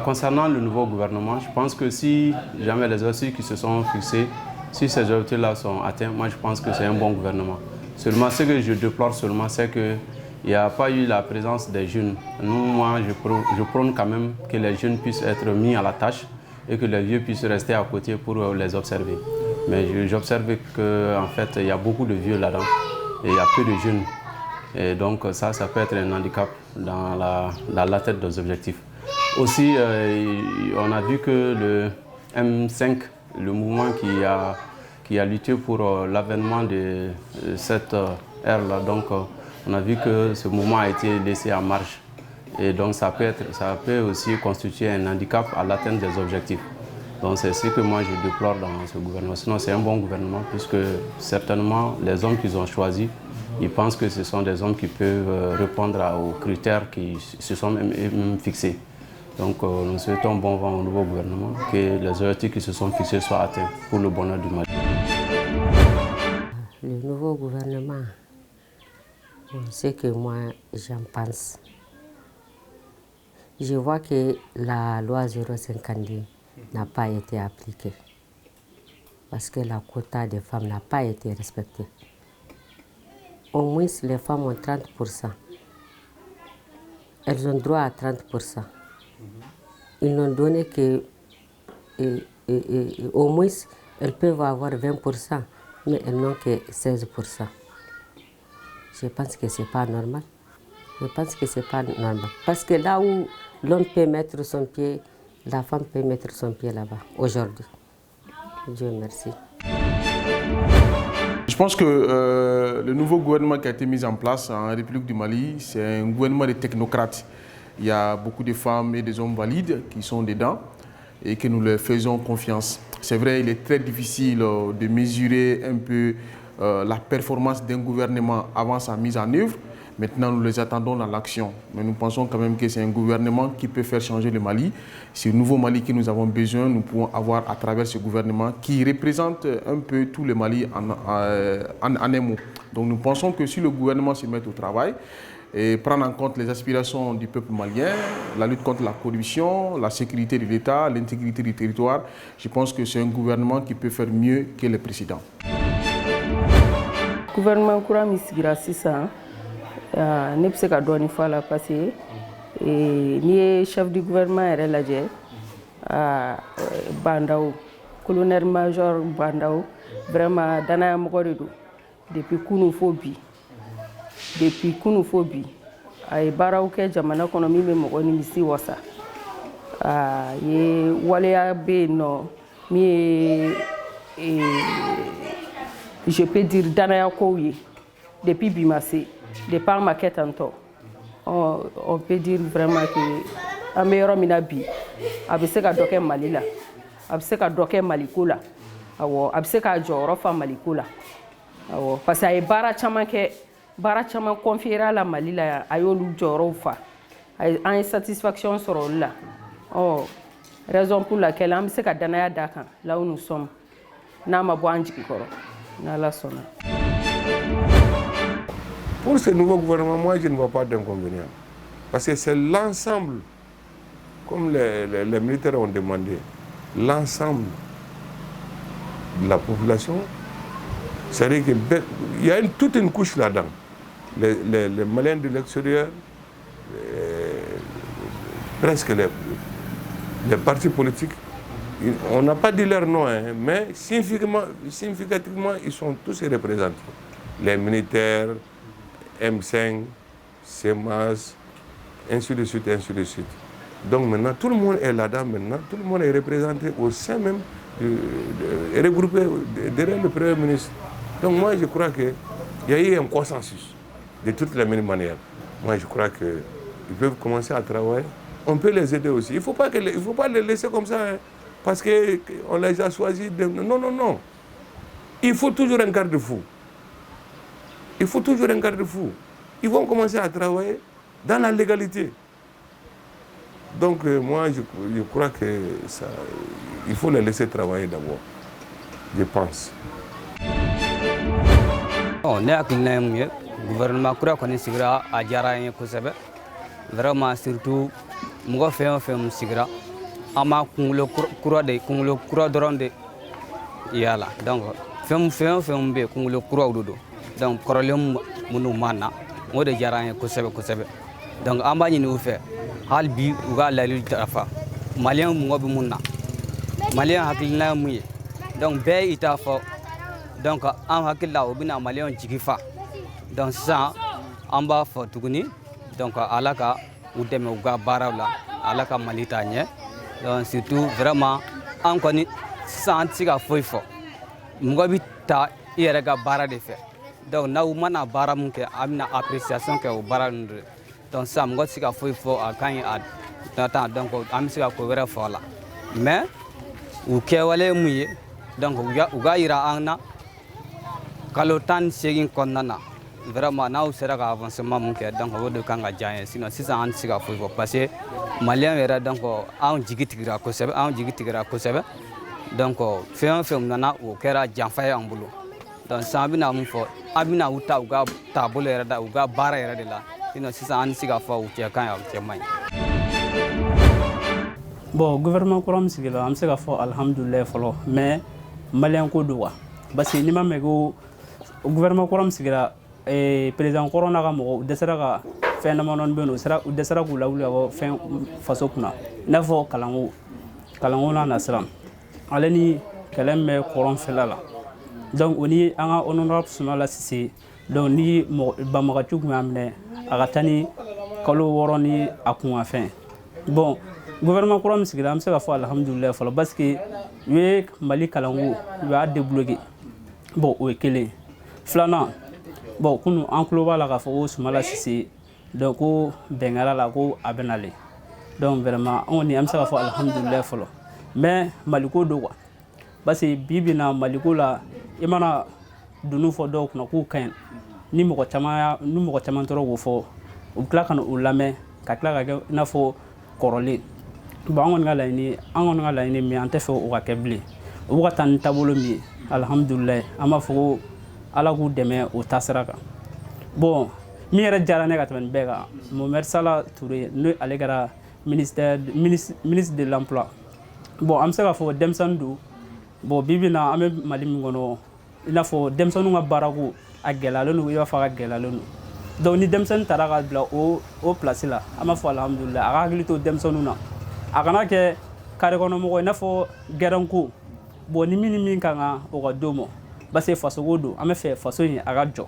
Concernant le nouveau gouvernement, je pense que si jamais les objectifs qui se sont fixés, si ces objectifs-là sont atteints, moi je pense que c'est un bon gouvernement. Seulement, ce que je déplore seulement, c'est qu'il n'y a pas eu la présence des jeunes. Moi, je prône quand même que les jeunes puissent être mis à la tâche et que les vieux puissent rester à côté pour les observer. Mais j'observe qu'en fait, il y a beaucoup de vieux là-dedans et il y a peu de jeunes. Et donc ça peut être un handicap dans la tête des objectifs. Aussi, on a vu que le M5, le mouvement qui a lutté pour l'avènement de cette ère-là, donc on a vu que ce mouvement a été laissé en marge. Et donc ça peut aussi constituer un handicap à l'atteinte des objectifs. Donc c'est ce que moi je déplore dans ce gouvernement. Sinon c'est un bon gouvernement puisque certainement les hommes qu'ils ont choisis, ils pensent que ce sont des hommes qui peuvent répondre aux critères qui se sont même fixés. Donc nous souhaitons bon vent au nouveau gouvernement, que les objectifs qui se sont fixés soient atteints pour le bonheur du Mali. Le nouveau gouvernement, ce que moi j'en pense, je vois que la loi 052 n'a pas été appliquée parce que la quota des femmes n'a pas été respectée. Au moins les femmes ont 30%. Elles ont droit à 30%. Ils n'ont donné que, au moins, elles peuvent avoir 20%, mais elles n'ont que 16%. Je pense que ce n'est pas normal. Je pense que ce n'est pas normal. Parce que là où l'homme peut mettre son pied, la femme peut mettre son pied là-bas, aujourd'hui. Dieu merci. Je pense que le nouveau gouvernement qui a été mis en place en République du Mali, c'est un gouvernement de technocrates. Il y a beaucoup de femmes et des hommes valides qui sont dedans et que nous leur faisons confiance. C'est vrai, il est très difficile de mesurer un peu la performance d'un gouvernement avant sa mise en œuvre. Maintenant, nous les attendons dans l'action. Mais nous pensons quand même que c'est un gouvernement qui peut faire changer le Mali. C'est le nouveau Mali que nous avons besoin. Nous pouvons avoir à travers ce gouvernement qui représente un peu tout le Mali en un mot. Donc nous pensons que si le gouvernement se met au travail et prendre en compte les aspirations du peuple malien, la lutte contre la corruption, la sécurité de l'État, l'intégrité du territoire, je pense que c'est un gouvernement qui peut faire mieux que le précédent. Le gouvernement Kourami Sigrasissa, ne peut pas donner fois la passée. Ni chef du gouvernement est lajé, Bandao, colonel-major Bandao, vraiment dana mogoredo depuis Kounouphobi. Depuis Kounouphobi, ay baraw ke jamana kono mi me mogo ni misi wasa. Ye waleya be no mi je peux dire danaya ko ye depuis Bimase, depuis maquette anto. On peut dire vraiment que ameyoro minabi abiseka doke malila abiseka doke malikula awo abiseka joro fa malikula awo parce que ay bara chamake bara chama confier à la malila ayolu joro fa ay satisfaction sur là raison pour laquelle abiseka danaya daka là où nous sommes na mabwanji koro na la sona. Pour ce nouveau gouvernement, moi, je ne vois pas d'inconvénient. Parce que c'est l'ensemble, comme les militaires ont demandé, l'ensemble de la population. C'est-à-dire qu'il y a toute une couche là-dedans. Les Maliens de l'extérieur, presque les partis politiques, on n'a pas dit leur nom, hein, mais significativement, ils sont tous représentés. Les militaires, M5, CEMAS, ainsi de suite, ainsi de suite. Donc maintenant, tout le monde est là-dedans, maintenant, tout le monde est représenté au sein même, regroupé derrière le Premier ministre. Donc moi, je crois qu'il y a eu un consensus de toutes les mêmes manières. Moi, je crois qu'ils peuvent commencer à travailler. On peut les aider aussi. Il ne faut pas les laisser comme ça, hein, parce qu'on les a choisis. Non, non, non. Il faut toujours un garde-fou. Il faut toujours un garde-fou. Ils vont commencer à travailler dans la légalité. Donc moi, je crois qu'il faut les laisser travailler d'abord. Je pense. Le gouvernement a sigra a vraiment surtout moi fait un sigra an b'a kunkolo kura dɔrɔn de yala donc fɛn o fɛn bɛ yen kunkolo kuraw de don donc kɔrɔlen minnu ma na o de diyara an ye kosɛbɛ kosɛbɛ donc an b'a ɲini u fɛ hali bi u ka laɲini dafa maliyɛn mɔgɔ bɛ mun na maliyɛn hakilina ye mun ye donc bɛɛ y'i ta fɔ donc an hakili la o bɛna maliyɛn jigi fa donc sisan an b'a fɔ tuguni donc ala ka u dɛmɛ u ka baaraw la ala ka mali taa ɲɛ donc surtout vraiment an kɔni sisan an tɛ se ka foyi fɔ mɔgɔ bɛ ta i yɛrɛ ka baara de fɛ donc n'aw mana baara mun kɛ a bɛna appréciation kɛ o baara ninnu de donc sisan mɔgɔ tɛ se ka foyi fɔ a ka ɲi a tan donc an bɛ se ka ko wɛrɛ fɔ a la mais u kɛwale ye mun ye donc u ka yira an na kalo 18 kɔnɔna na vraiment n'aw sera ka avancement mun kɛ donc o de kan ka diya an ye sinon sisan an tɛ se ka foyi fɔ parce que maliyɛn yɛrɛ donc anw jigi tigɛra kosɛbɛ donc fɛn o fɛn nana o kɛra janfa ye an bolo donc sisan an bɛna mun fɔ an bɛna u ta u ka taabolo yɛrɛ da u ka baara yɛrɛ de la sinon sisan an tɛ se ka fɔ u cɛ ka ɲi u cɛ man ɲi. Bon, gouvernement kura min sigila an bɛ se ka fɔ alhamdulilayi fɔlɔ mais maliyɛn ko don wa parce que n'i ma mɛn ko gouvernement kura min sigira président kɔrɔ n'a ka mɔgɔw u dɛsɛra ka fɛn damadɔni bɛ yen u dɛsɛra k'u lawuli ka bɔ fɛn faso kunna i n'a fɔ kalanko n'a nasira ale ni kɛlɛ min bɛ kɔrɔnfɛla la donc o ni an ka honorable Sunala Sise donc ni banbagaciw tun y'a minɛ a ka taa ni kalo 6 ni a kun ka fɛn bon gouvernement kura min sigira an bɛ se ka fɔ alhamdulilayi fɔlɔ parce que u ye Mali kalanko u y'a débloqué bon o ye kelen filanan bon kunu an tulo b'a la k'a fɔ ko Sunala Sise donc ko bɛnkɛla la ko a bɛ nalen donc vraiment an kɔni an bɛ se ka fɔ alhamdulilayi fɔlɔ mais maliko don quoi parce que bi bi na maliko la i mana dunun fɔ dɔw kunna k'u ka ɲi ni mɔgɔ caman tora k'o fɔ u bɛ tila ka na o lamɛn ka tila ka kɛ i n'a fɔ kɔrɔlen bon an kɔni ka laɲini min an tɛ fɛ o ka kɛ bilen o bɛ ka taa ni taabolo min ye alhamdulilayi an b'a fɔ ko ala k'u dɛmɛ o taasira kan bon min yɛrɛ diyara ne ka tɛmɛ nin bɛɛ kan Mohamed Salah Touré n'o ale kɛra ministre de l'emploi bon an bɛ se ka fɔ denmisɛnnin don bon bi bi na an bɛ Mali min kɔnɔ i n'a fɔ denmisɛnninw ka baarako a gɛlɛyalen don i b'a fɔ a ka gɛlɛyalen don donc ni denmisɛnnin taara ka bila o place la an b'a fɔ alhamdulilayi a ka hakili to denmisɛnninw na a kana kɛ carré kɔnɔmɔgɔ i n'a fɔ gɛrɛnko bon ni min kan ka o ka d'o ma parce que fasoko don an bɛ fɛ faso in a ka jɔ